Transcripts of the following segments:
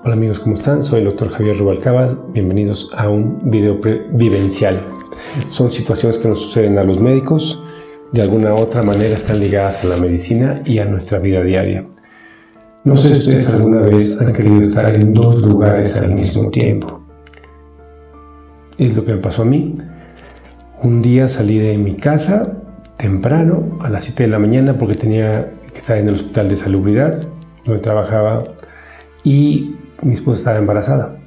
Hola amigos, ¿cómo están? Soy el Dr. Javier Rubalcaba. Bienvenidos a un video vivencial. Son situaciones que nos suceden a los médicos. De alguna u otra manera están ligadas a la medicina y a nuestra vida diaria. No sé si ustedes alguna vez han querido estar en dos lugares al mismo tiempo. Es lo que me pasó a mí. Un día salí de mi casa temprano, a las 7 de la mañana, porque tenía que estar en el hospital de salubridad, donde trabajaba, y mi esposa estaba embarazada.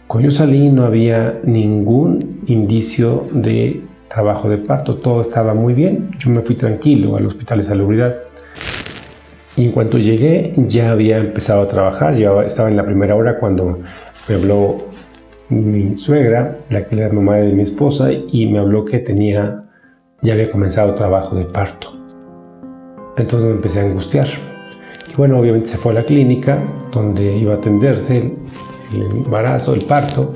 Cuando yo salí no había ningún indicio de trabajo de parto, todo estaba muy bien. Yo me fui tranquilo al hospital de salubridad. Y en cuanto llegué ya había empezado a trabajar, ya estaba en la primera hora cuando me habló mi suegra, la que era mamá de mi esposa, y me habló que ya había comenzado trabajo de parto. Entonces me empecé a angustiar. Y bueno, obviamente se fue a la clínica donde iba a atenderse el embarazo, el parto.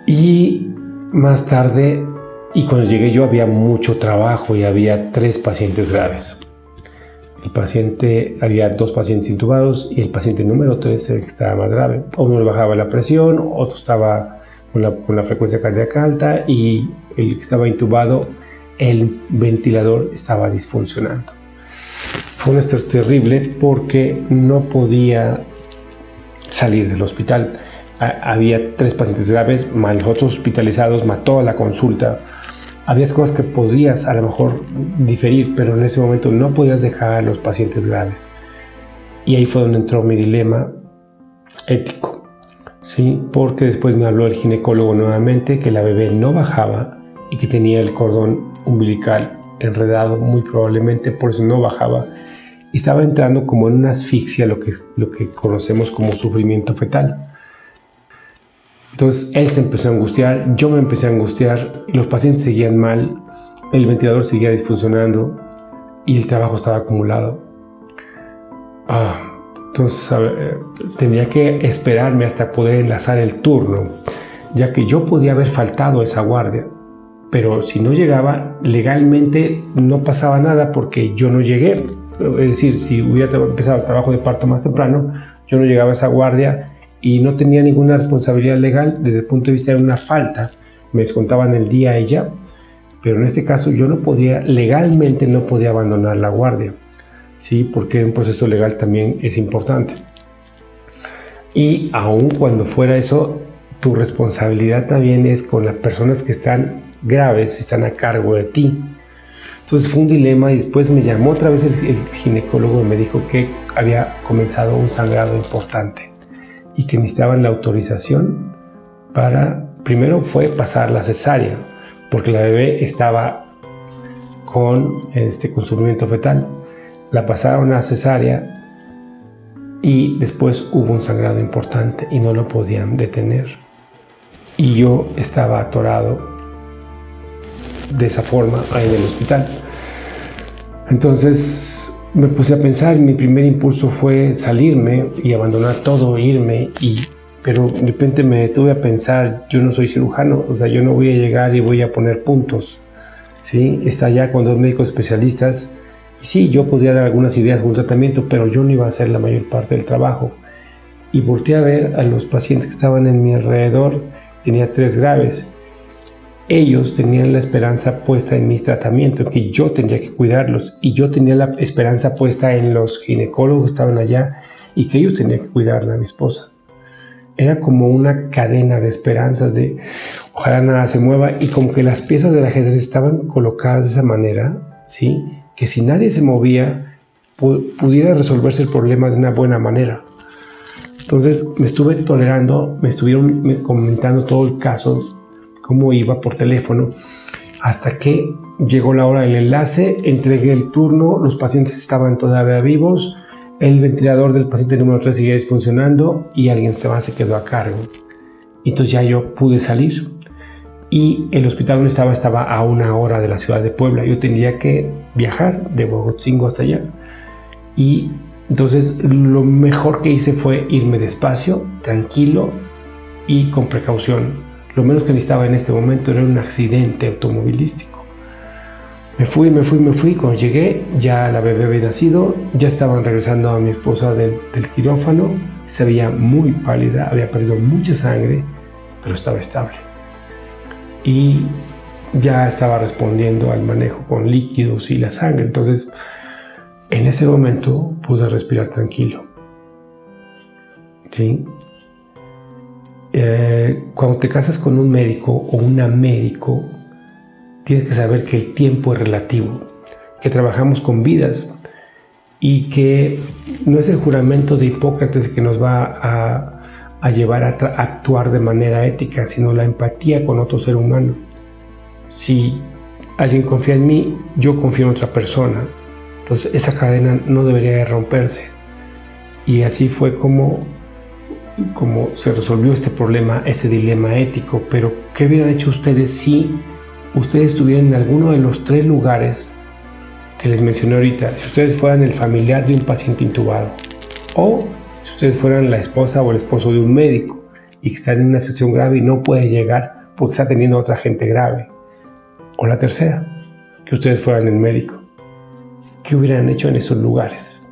Y más tarde, y cuando llegué yo, había mucho trabajo y había 3 pacientes graves. Había 2 pacientes intubados y el paciente número 3 el que estaba más grave. Uno le bajaba la presión, otro estaba con la frecuencia cardíaca alta, y el que estaba intubado, el ventilador estaba disfuncionando. Fue un estrés terrible porque no podía salir del hospital. Había 3 pacientes graves, más los otros hospitalizados, más toda la consulta. Había cosas que podías a lo mejor diferir, pero en ese momento no podías dejar a los pacientes graves. Y ahí fue donde entró mi dilema ético, ¿sí? Porque después me habló el ginecólogo nuevamente que la bebé no bajaba y que tenía el cordón umbilical enredado, muy probablemente por eso no bajaba. Y estaba entrando como en una asfixia, lo que conocemos como sufrimiento fetal. Entonces él se empezó a angustiar, yo me empecé a angustiar, y los pacientes seguían mal, el ventilador seguía disfuncionando y el trabajo estaba acumulado. Entonces tenía que esperarme hasta poder enlazar el turno, ya que yo podía haber faltado esa guardia, pero si no llegaba, legalmente no pasaba nada porque yo no llegué. Es decir, si hubiera empezado el trabajo de parto más temprano, yo no llegaba a esa guardia y no tenía ninguna responsabilidad legal. Desde el punto de vista de una falta, me descontaban el día a ella, pero en este caso yo legalmente no podía abandonar la guardia, ¿sí? Porque un proceso legal también es importante. Y aun cuando fuera eso, tu responsabilidad también es con las personas que están graves, están a cargo de ti. Entonces fue un dilema, y después me llamó otra vez el ginecólogo y me dijo que había comenzado un sangrado importante y que necesitaban la autorización primero fue pasar la cesárea, porque la bebé estaba con sufrimiento fetal. La pasaron a cesárea y después hubo un sangrado importante y no lo podían detener. Y yo estaba atorado de esa forma ahí en el hospital. Entonces me puse a pensar, y mi primer impulso fue salirme y abandonar todo, irme, pero de repente me detuve a pensar, yo no soy cirujano, o sea, yo no voy a llegar y voy a poner puntos, ¿sí? Está ya con 2 médicos especialistas, y sí, yo podría dar algunas ideas de un tratamiento, pero yo no iba a hacer la mayor parte del trabajo. Y volteé a ver a los pacientes que estaban en mi alrededor, tenía 3 graves. Ellos tenían la esperanza puesta en mi tratamiento, en que yo tendría que cuidarlos, y yo tenía la esperanza puesta en los ginecólogos que estaban allá y que ellos tenían que cuidarla a mi esposa. Era como una cadena de esperanzas de ojalá nada se mueva, y como que las piezas del ajedrez estaban colocadas de esa manera, ¿sí? Que si nadie se movía pudiera resolverse el problema de una buena manera. Entonces me estuve tolerando, me estuvieron comentando todo el caso, cómo iba por teléfono, hasta que llegó la hora del enlace, entregué el turno, los pacientes estaban todavía vivos, el ventilador del paciente número 3 seguía disfuncionando y alguien más se quedó a cargo. Entonces ya yo pude salir, y el hospital donde estaba a 1 hora de la ciudad de Puebla. Yo tenía que viajar de Huejotzingo hasta allá, y entonces lo mejor que hice fue irme despacio, tranquilo y con precaución. Lo menos que necesitaba en este momento era un accidente automovilístico. Me fui. Cuando llegué, ya la bebé había nacido, ya estaban regresando a mi esposa del quirófano. Se veía muy pálida, había perdido mucha sangre, pero estaba estable. Y ya estaba respondiendo al manejo con líquidos y la sangre. Entonces, en ese momento pude respirar tranquilo. ¿Sí? Cuando te casas con un médico o una médico, tienes que saber que el tiempo es relativo, que trabajamos con vidas y que no es el juramento de Hipócrates que nos va a llevar a actuar de manera ética, sino la empatía con otro ser humano. Si alguien confía en mí, yo confío en otra persona. Entonces esa cadena no debería de romperse. Y así fue como se resolvió este problema, este dilema ético. Pero ¿qué hubieran hecho ustedes si ustedes estuvieran en alguno de los 3 lugares que les mencioné ahorita? Si ustedes fueran el familiar de un paciente intubado, o si ustedes fueran la esposa o el esposo de un médico y que están en una situación grave y no puede llegar porque está atendiendo a otra gente grave, o la tercera, que ustedes fueran el médico, ¿qué hubieran hecho en esos lugares?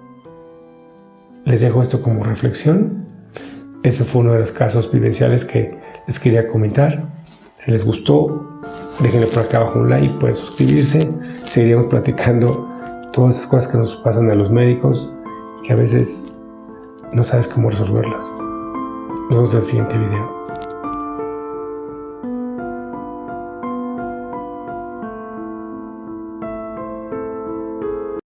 Les dejo esto como reflexión. Ese fue uno de los casos vivenciales que les quería comentar. Si les gustó, déjenle por acá abajo un like, pueden suscribirse. Seguiremos platicando todas esas cosas que nos pasan a los médicos y que a veces no sabes cómo resolverlas. Nos vemos en el siguiente video.